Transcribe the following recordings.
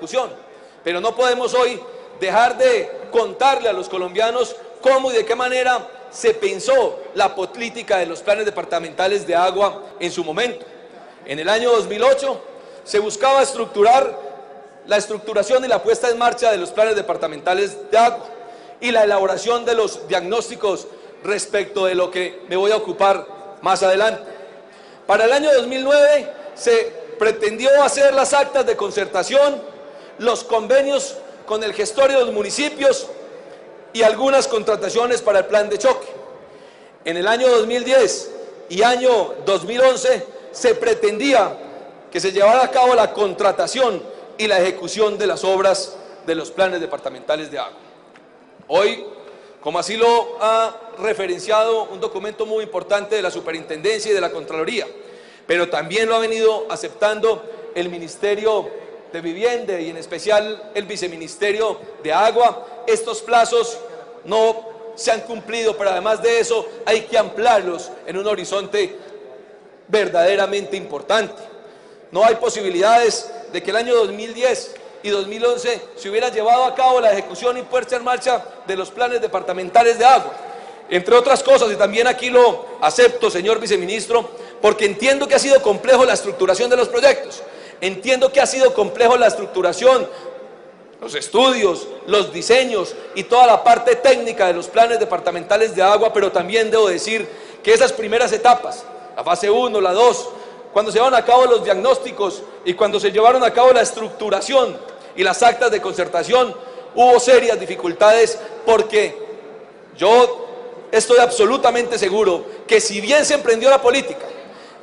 ejecución. Pero no podemos hoy dejar de contarle a los colombianos cómo y de qué manera se pensó la política de los planes departamentales de agua en su momento. En el año 2008 se buscaba estructurar la estructuración y la puesta en marcha de los planes departamentales de agua y la elaboración de los diagnósticos respecto de lo que me voy a ocupar más adelante. Para el año 2009 se pretendió hacer las actas de concertación, los convenios con el gestor y los municipios y algunas contrataciones para el plan de choque. En el año 2010 y año 2011 se pretendía que se llevara a cabo la contratación y la ejecución de las obras de los planes departamentales de agua. Hoy, como así lo ha referenciado un documento muy importante de la Superintendencia y de la Contraloría, pero también lo ha venido aceptando el Ministerio de Vivienda y en especial el Viceministerio de Agua, estos plazos no se han cumplido, pero además de eso hay que ampliarlos en un horizonte verdaderamente importante. No hay posibilidades de que el año 2010 y 2011 se hubiera llevado a cabo la ejecución y puesta en marcha de los planes departamentales de agua. Entre otras cosas, y también aquí lo acepto, señor viceministro, porque entiendo que ha sido complejo la estructuración de los proyectos, entiendo que ha sido complejo la estructuración, los estudios, los diseños y toda la parte técnica de los planes departamentales de agua, pero también debo decir que esas primeras etapas, la fase 1, la 2, cuando se llevaron a cabo los diagnósticos y cuando se llevaron a cabo la estructuración y las actas de concertación, hubo serias dificultades porque yo estoy absolutamente seguro que si bien se emprendió la política,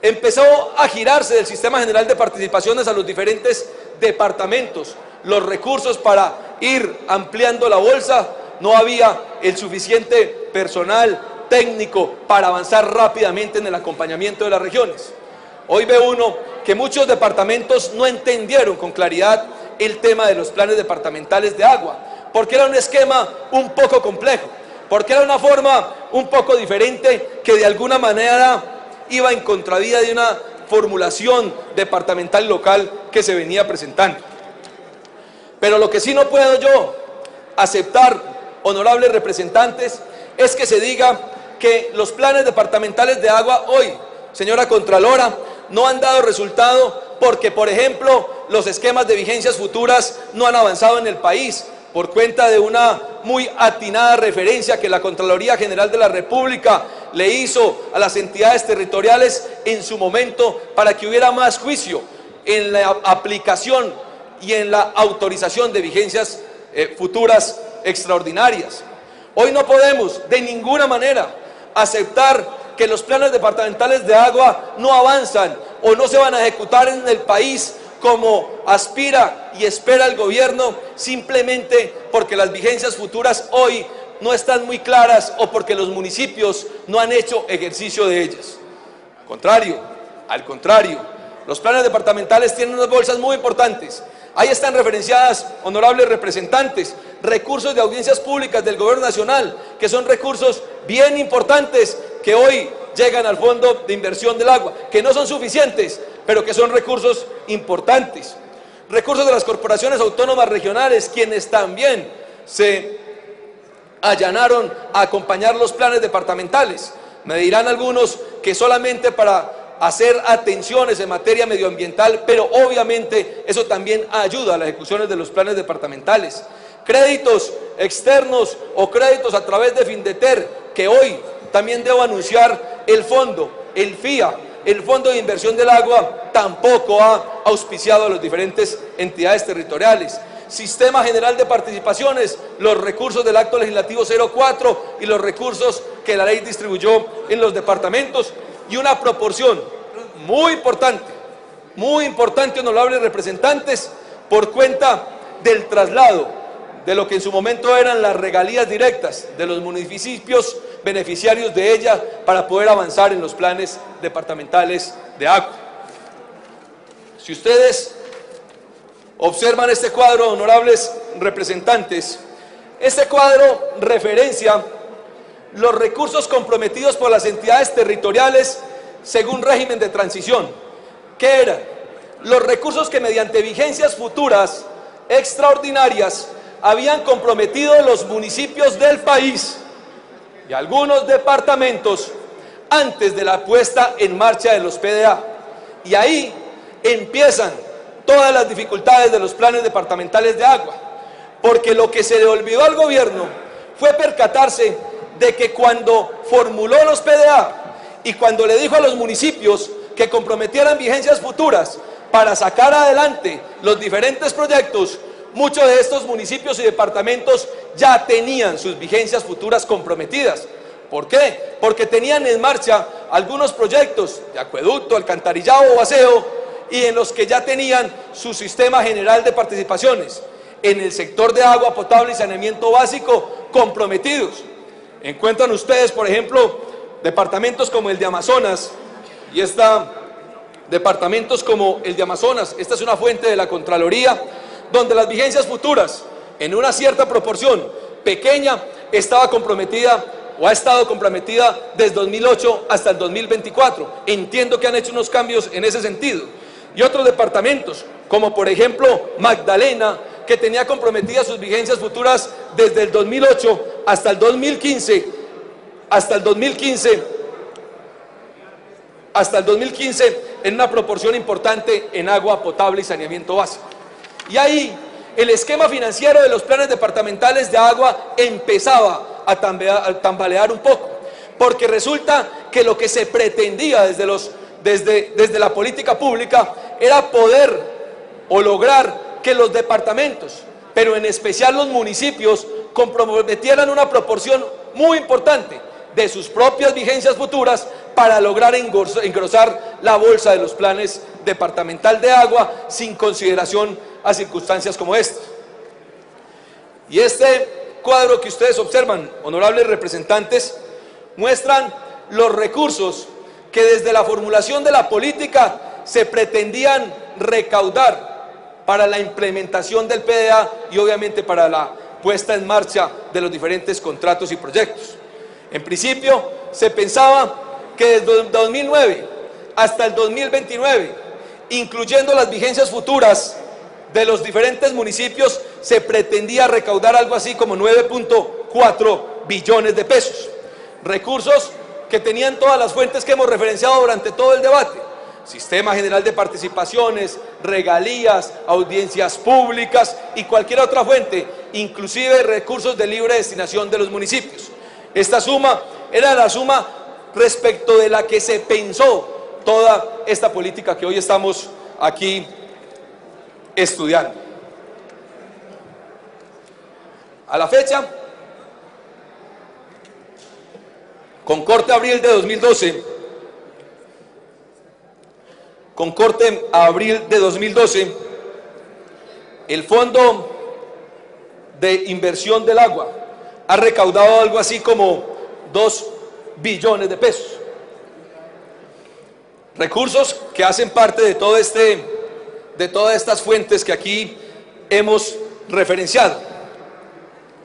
empezó a girarse del Sistema General de Participaciones a los diferentes departamentos, los recursos para ir ampliando la bolsa, no había el suficiente personal técnico para avanzar rápidamente en el acompañamiento de las regiones. Hoy ve uno que muchos departamentos no entendieron con claridad el tema de los planes departamentales de agua, porque era un esquema un poco complejo, porque era una forma un poco diferente que de alguna manera iba en contravía de una formulación departamental local que se venía presentando. Pero lo que sí no puedo yo aceptar, honorables representantes, es que se diga que los planes departamentales de agua hoy, señora Contralora, no han dado resultado porque, por ejemplo, los esquemas de vigencias futuras no han avanzado en el país por cuenta de una muy atinada referencia que la Contraloría General de la República le hizo a las entidades territoriales en su momento para que hubiera más juicio en la aplicación y en la autorización de vigencias futuras extraordinarias. Hoy no podemos de ninguna manera aceptar que los planes departamentales de agua no avanzan o no se van a ejecutar en el país como aspira y espera el gobierno, simplemente porque las vigencias futuras hoy no están muy claras o porque los municipios no han hecho ejercicio de ellas. Al contrario, los planes departamentales tienen unas bolsas muy importantes. Ahí están referenciadas, honorables representantes, recursos de audiencias públicas del gobierno nacional, que son recursos bien importantes que hoy llegan al Fondo de Inversión del Agua, que no son suficientes, pero que son recursos importantes. Recursos de las corporaciones autónomas regionales, quienes también se allanaron a acompañar los planes departamentales. Me dirán algunos que solamente para hacer atenciones en materia medioambiental, pero obviamente eso también ayuda a las ejecuciones de los planes departamentales. Créditos externos o créditos a través de Findeter, que hoy también debo anunciar el fondo, el FIA, el Fondo de Inversión del Agua, tampoco ha auspiciado a las diferentes entidades territoriales. Sistema General de Participaciones, los recursos del Acto Legislativo 04 y los recursos que la ley distribuyó en los departamentos, y una proporción muy importante, honorables representantes, por cuenta del traslado de lo que en su momento eran las regalías directas de los municipios beneficiarios de ella para poder avanzar en los planes departamentales de agua. Si ustedes observan este cuadro, honorables representantes, este cuadro referencia los recursos comprometidos por las entidades territoriales según régimen de transición. ¿Qué eran? Los recursos que mediante vigencias futuras extraordinarias habían comprometido los municipios del país y algunos departamentos antes de la puesta en marcha de los PDA. Y ahí empiezan todas las dificultades de los planes departamentales de agua, porque lo que se le olvidó al gobierno fue percatarse de que cuando formuló los PDA y cuando le dijo a los municipios que comprometieran vigencias futuras para sacar adelante los diferentes proyectos, muchos de estos municipios y departamentos ya tenían sus vigencias futuras comprometidas. ¿Por qué? Porque tenían en marcha algunos proyectos de acueducto, alcantarillado o aseo, y en los que ya tenían su sistema general de participaciones en el sector de agua potable y saneamiento básico comprometidos. Encuentran ustedes, por ejemplo, departamentos como el de Amazonas, y departamentos como el de Amazonas, esta es una fuente de la Contraloría, donde las vigencias futuras, en una cierta proporción pequeña, estaba comprometida o ha estado comprometida desde 2008 hasta el 2024. Entiendo que han hecho unos cambios en ese sentido. Y otros departamentos, como por ejemplo Magdalena, que tenía comprometidas sus vigencias futuras desde el 2008 hasta el 2015, en una proporción importante en agua potable y saneamiento básico. Y ahí el esquema financiero de los planes departamentales de agua empezaba a tambalear un poco, porque resulta que lo que se pretendía desde la política pública era poder o lograr que los departamentos, pero en especial los municipios, comprometieran una proporción muy importante de sus propias vigencias futuras para lograr engrosar la bolsa de los planes departamental de agua sin consideración a circunstancias como estas. Y este cuadro que ustedes observan, honorables representantes, muestran los recursos que desde la formulación de la política se pretendían recaudar para la implementación del PDA y obviamente para la puesta en marcha de los diferentes contratos y proyectos. En principio se pensaba que desde el 2009 hasta el 2029, incluyendo las vigencias futuras de los diferentes municipios, se pretendía recaudar algo así como 9.4 billones de pesos. Recursos que tenían todas las fuentes que hemos referenciado durante todo el debate: Sistema General de Participaciones, regalías, audiencias públicas y cualquier otra fuente, inclusive recursos de libre destinación de los municipios. Esta suma era la suma respecto de la que se pensó toda esta política que hoy estamos aquí estudiando. A la fecha, con corte a abril de 2012, el Fondo de Inversión del Agua ha recaudado algo así como 2 billones de pesos. Recursos que hacen parte de todas estas fuentes que aquí hemos referenciado.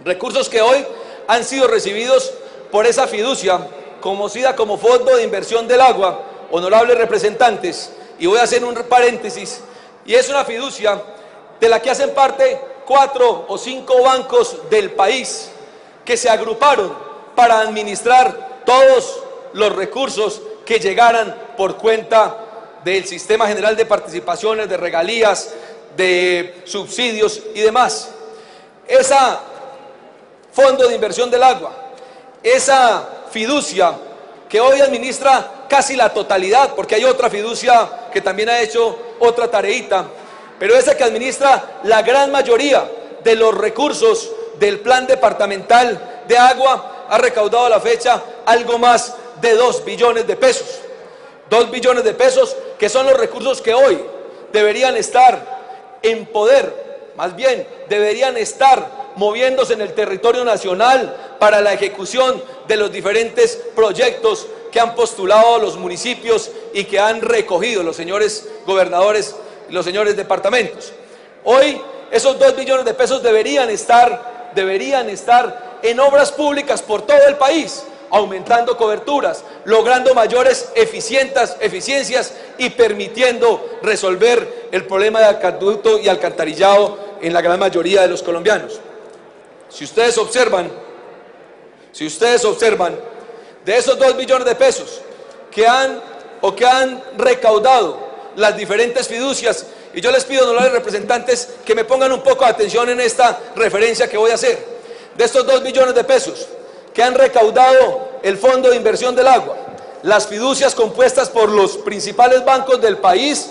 Recursos que hoy han sido recibidos por esa fiducia conocida como Fondo de Inversión del Agua, honorables representantes, y voy a hacer un paréntesis, y es una fiducia de la que hacen parte 4 o 5 bancos del país que se agruparon para administrar todos los recursos que llegaran por cuenta del Sistema General de Participaciones, de regalías, de subsidios y demás. Esa Fondo de Inversión del Agua, esa fiducia que hoy administra casi la totalidad, porque hay otra fiducia que también ha hecho otra tareita, pero esa que administra la gran mayoría de los recursos del Plan Departamental de Agua ha recaudado a la fecha algo más de 2 billones de pesos. 2 billones de pesos que son los recursos que hoy deberían estar en poder, más bien deberían estar moviéndose en el territorio nacional para la ejecución de los diferentes proyectos que han postulado los municipios y que han recogido los señores gobernadores y los señores departamentos. Hoy esos 2 billones de pesos deberían estar en obras públicas por todo el país, aumentando coberturas, logrando mayores eficiencias y permitiendo resolver el problema de acueducto y alcantarillado en la gran mayoría de los colombianos. Si ustedes observan, de esos 2 billones de pesos que han recaudado las diferentes fiducias, y yo les pido, honorables representantes, que me pongan un poco de atención en esta referencia que voy a hacer. De estos 2 billones de pesos que han recaudado el Fondo de Inversión del Agua, las fiducias compuestas por los principales bancos del país,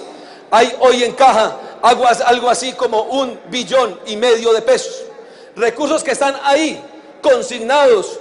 hay hoy en caja algo así como 1,5 billones de pesos. Recursos que están ahí, consignados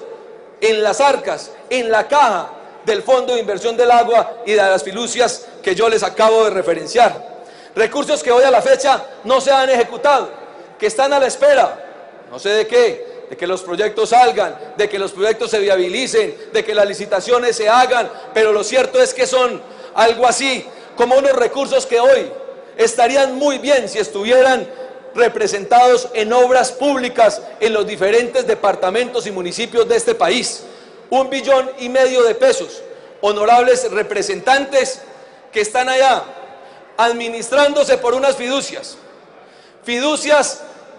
en las arcas, en la caja del Fondo de Inversión del Agua y de las fiducias que yo les acabo de referenciar. Recursos que hoy a la fecha no se han ejecutado, que están a la espera, no sé de qué, de que los proyectos salgan, de que los proyectos se viabilicen, de que las licitaciones se hagan, pero lo cierto es que son algo así como unos recursos que hoy estarían muy bien si estuvieran representados en obras públicas en los diferentes departamentos y municipios de este país. 1,5 billones de pesos, honorables representantes, que están allá administrándose por unas fiducias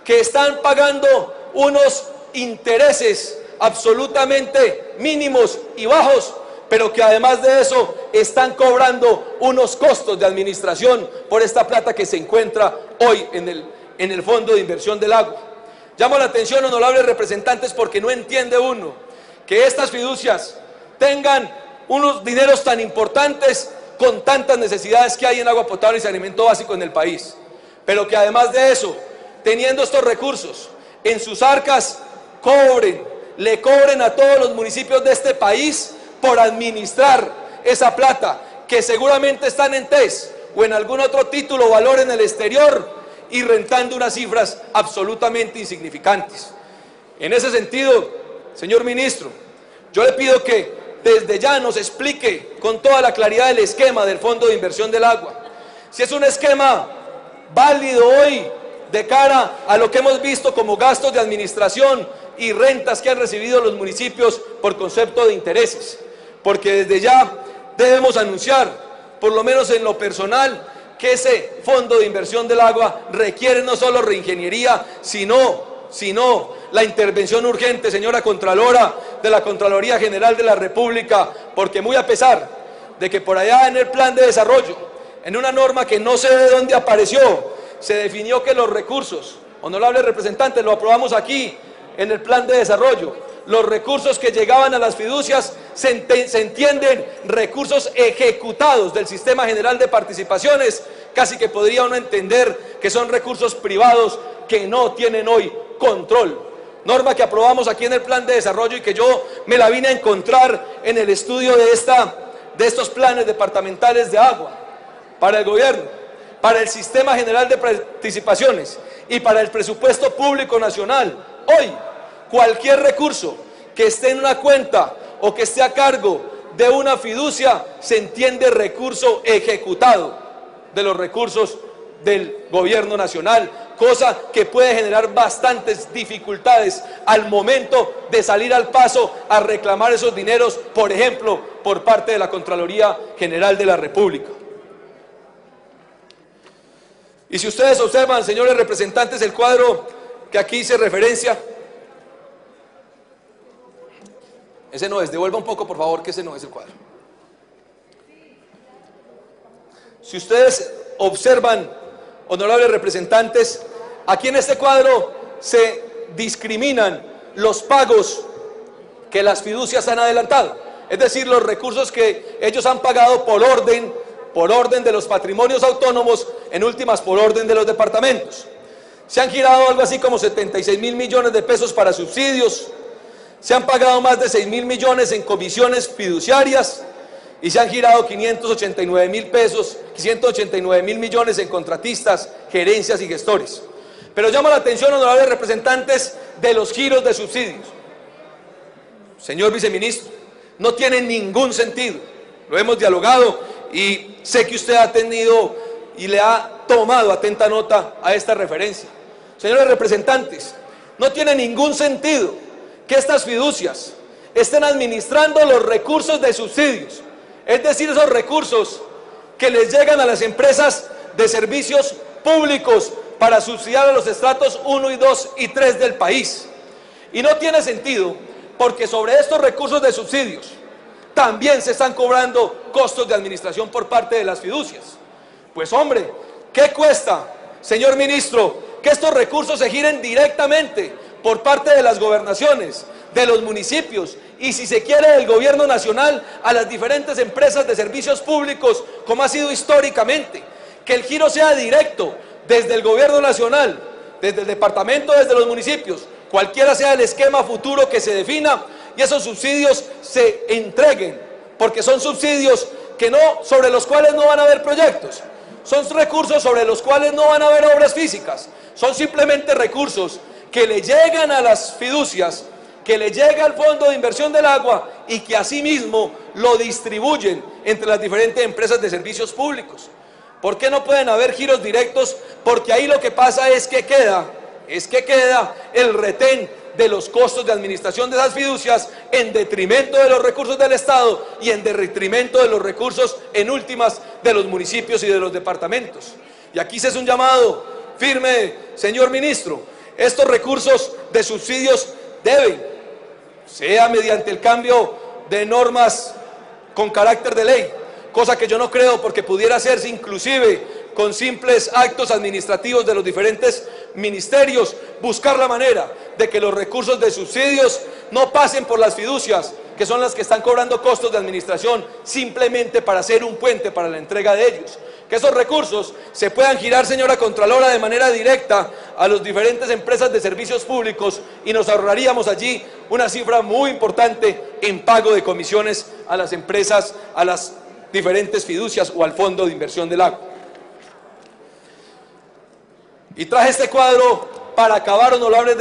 que están pagando unos intereses absolutamente mínimos y bajos, pero que además de eso están cobrando unos costos de administración por esta plata que se encuentra hoy en el Fondo de Inversión del Agua. Llamo la atención, honorables representantes, porque no entiende uno que estas fiducias tengan unos dineros tan importantes con tantas necesidades que hay en agua potable y saneamiento básico en el país, pero que además de eso, teniendo estos recursos en sus arcas, le cobren a todos los municipios de este país por administrar esa plata, que seguramente están en TES o en algún otro título o valor en el exterior, y rentando unas cifras absolutamente insignificantes. En ese sentido, señor ministro, yo le pido que desde ya nos explique con toda la claridad el esquema del Fondo de Inversión del Agua. Si es un esquema válido hoy de cara a lo que hemos visto como gastos de administración y rentas que han recibido los municipios por concepto de intereses, porque desde ya debemos anunciar, por lo menos en lo personal, que ese Fondo de Inversión del Agua requiere no solo reingeniería, sino la intervención urgente, señora Contralora, de la Contraloría General de la República, porque muy a pesar de que por allá en el plan de desarrollo, en una norma que no sé de dónde apareció, se definió que los recursos, honorables representantes, lo aprobamos aquí en el plan de desarrollo, los recursos que llegaban a las fiducias se entienden recursos ejecutados del Sistema General de Participaciones, casi que podría uno entender que son recursos privados que no tienen hoy control. Norma que aprobamos aquí en el plan de desarrollo y que yo me la vine a encontrar en el estudio de estos planes departamentales de agua para el gobierno, para el Sistema General de Participaciones y para el presupuesto público nacional. Hoy, cualquier recurso que esté en una cuenta o que esté a cargo de una fiducia se entiende recurso ejecutado de los recursos del gobierno nacional, cosa que puede generar bastantes dificultades al momento de salir al paso a reclamar esos dineros, por ejemplo, por parte de la Contraloría General de la República. Y si ustedes observan, señores representantes, el cuadro que aquí hice referencia, ese no es, devuelva un poco por favor, que ese no es el cuadro. Si ustedes observan, honorables representantes, aquí en este cuadro se discriminan los pagos que las fiducias han adelantado, es decir, los recursos que ellos han pagado por orden de los patrimonios autónomos, en últimas por orden de los departamentos. Se han girado algo así como 76.000 millones de pesos para subsidios, se han pagado más de 6.000 millones en comisiones fiduciarias y se han girado 589.000 millones en contratistas, gerencias y gestores. Pero llama la atención, honorables representantes, de los giros de subsidios. Señor viceministro, no tiene ningún sentido. Lo hemos dialogado y sé que usted ha tenido y le ha tomado atenta nota a esta referencia. Señores representantes, no tiene ningún sentido que estas fiducias estén administrando los recursos de subsidios, es decir, esos recursos que les llegan a las empresas de servicios públicos para subsidiar a los estratos 1 y 2 y 3 del país. Y no tiene sentido, porque sobre estos recursos de subsidios también se están cobrando costos de administración por parte de las fiducias. Pues hombre, ¿qué cuesta, señor ministro, que estos recursos se giren directamente por parte de las gobernaciones, de los municipios y, si se quiere, del gobierno nacional a las diferentes empresas de servicios públicos, como ha sido históricamente? Que el giro sea directo desde el gobierno nacional, desde el departamento, desde los municipios, cualquiera sea el esquema futuro que se defina, y esos subsidios se entreguen, porque son subsidios sobre los cuales no van a haber proyectos, son recursos sobre los cuales no van a haber obras físicas, son simplemente recursos que le llegan a las fiducias, que le llega al Fondo de Inversión del Agua y que asimismo lo distribuyen entre las diferentes empresas de servicios públicos. ¿Por qué no pueden haber giros directos? Porque ahí lo que pasa es que queda el retén de los costos de administración de esas fiducias en detrimento de los recursos del Estado y en detrimento de los recursos, en últimas, de los municipios y de los departamentos. Y aquí se hace un llamado firme, señor ministro: estos recursos de subsidios deben, sea mediante el cambio de normas con carácter de ley, cosa que yo no creo, porque pudiera hacerse inclusive con simples actos administrativos de los diferentes ministerios, buscar la manera de que los recursos de subsidios no pasen por las fiducias, que son las que están cobrando costos de administración simplemente para hacer un puente para la entrega de ellos. Que esos recursos se puedan girar, señora Contralora, de manera directa a las diferentes empresas de servicios públicos, y nos ahorraríamos allí una cifra muy importante en pago de comisiones a las empresas, a las diferentes fiducias o al Fondo de Inversión del Agua. Y traje este cuadro para acabar, honorables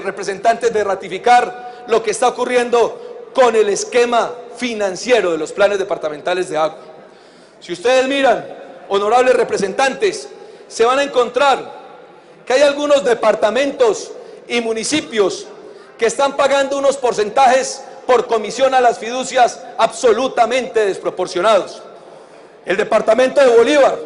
representantes, de ratificar lo que está ocurriendo con el esquema financiero de los planes departamentales de agua. Si ustedes miran, honorables representantes, se van a encontrar que hay algunos departamentos y municipios que están pagando unos porcentajes por comisión a las fiducias absolutamente desproporcionados. El departamento de Bolívar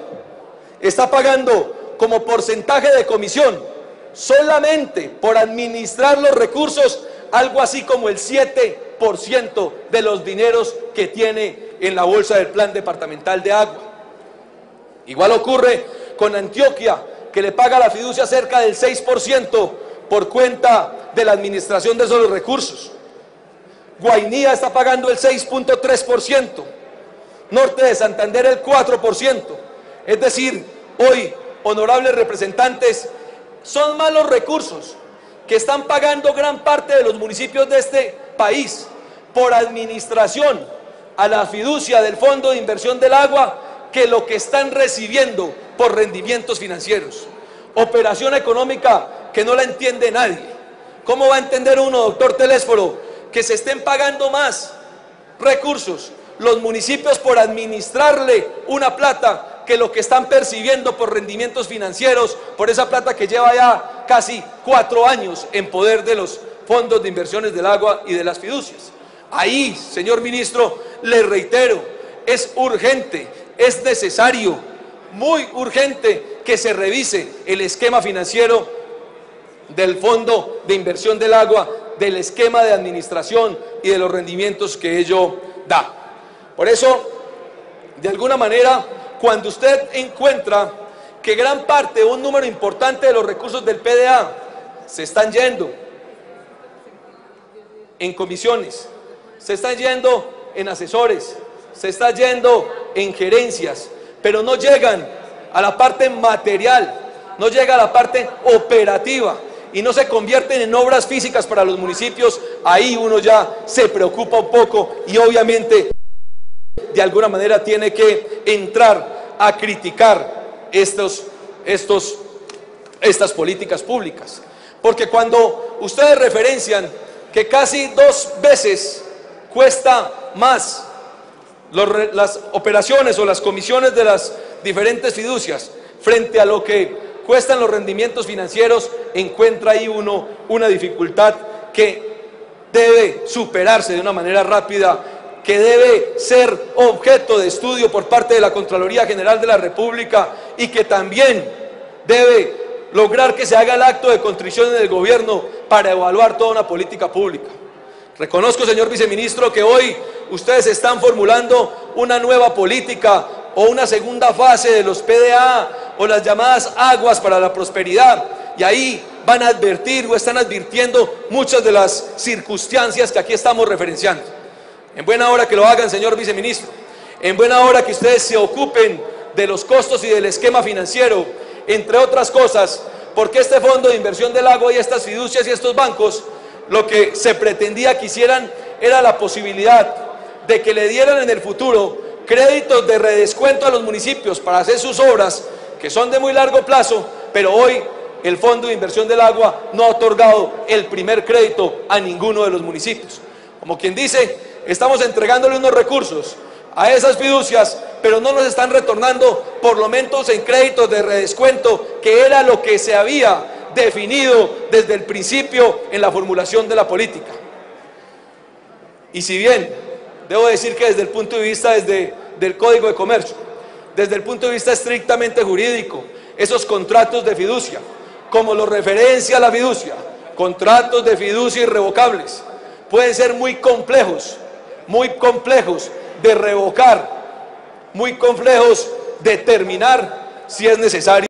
está pagando como porcentaje de comisión solamente por administrar los recursos algo así como el 7% de los dineros que tiene en la bolsa del Plan Departamental de Agua. Igual ocurre con Antioquia, que le paga a la fiducia cerca del 6% por cuenta de la administración de esos recursos. Guainía está pagando el 6.3%, Norte de Santander el 4%. Es decir, hoy, honorables representantes, son malos recursos que están pagando gran parte de los municipios de este país por administración a la fiducia del Fondo de Inversión del Agua, que lo que están recibiendo por rendimientos financieros. Operación económica que no la entiende nadie. ¿Cómo va a entender uno, doctor Telésforo, que se estén pagando más recursos los municipios por administrarle una plata que lo que están percibiendo por rendimientos financieros, por esa plata que lleva ya casi 4 años en poder de los fondos de inversiones del agua y de las fiducias? Ahí, señor ministro, le reitero, es urgente, es necesario, muy urgente, que se revise el esquema financiero del Fondo de Inversión del Agua, del esquema de administración y de los rendimientos que ello da. Por eso, de alguna manera, cuando usted encuentra que gran parte, un número importante de los recursos del PDA se están yendo en comisiones, se están yendo en asesores, se está yendo en gerencias, pero no llegan a la parte material, no llega a la parte operativa y no se convierten en obras físicas para los municipios, ahí uno ya se preocupa un poco y obviamente de alguna manera tiene que entrar a criticar estas políticas públicas. Porque cuando ustedes referencian que casi 2 veces cuesta más las operaciones o las comisiones de las diferentes fiducias frente a lo que cuestan los rendimientos financieros, encuentra ahí uno una dificultad que debe superarse de una manera rápida, que debe ser objeto de estudio por parte de la Contraloría General de la República y que también debe lograr que se haga el acto de contrición en el gobierno para evaluar toda una política pública. Reconozco, señor viceministro, que hoy ustedes están formulando una nueva política o una segunda fase de los PDA o las llamadas aguas para la prosperidad, y ahí van a advertir o están advirtiendo muchas de las circunstancias que aquí estamos referenciando. En buena hora que lo hagan, señor viceministro, en buena hora que ustedes se ocupen de los costos y del esquema financiero, entre otras cosas, porque este fondo de inversión del agua y estas fiducias y estos bancos, lo que se pretendía que hicieran era la posibilidad de que le dieran en el futuro créditos de redescuento a los municipios para hacer sus obras, que son de muy largo plazo, pero hoy el Fondo de Inversión del Agua no ha otorgado el primer crédito a ninguno de los municipios. Como quien dice, estamos entregándole unos recursos a esas fiducias, pero no nos están retornando por lo menos en créditos de redescuento, que era lo que se había definido desde el principio en la formulación de la política. Y si bien debo decir que desde el punto de vista del Código de Comercio, desde el punto de vista estrictamente jurídico, esos contratos de fiducia, como lo referencia a la fiducia, contratos de fiducia irrevocables, pueden ser muy complejos de revocar, muy complejos de terminar si es necesario.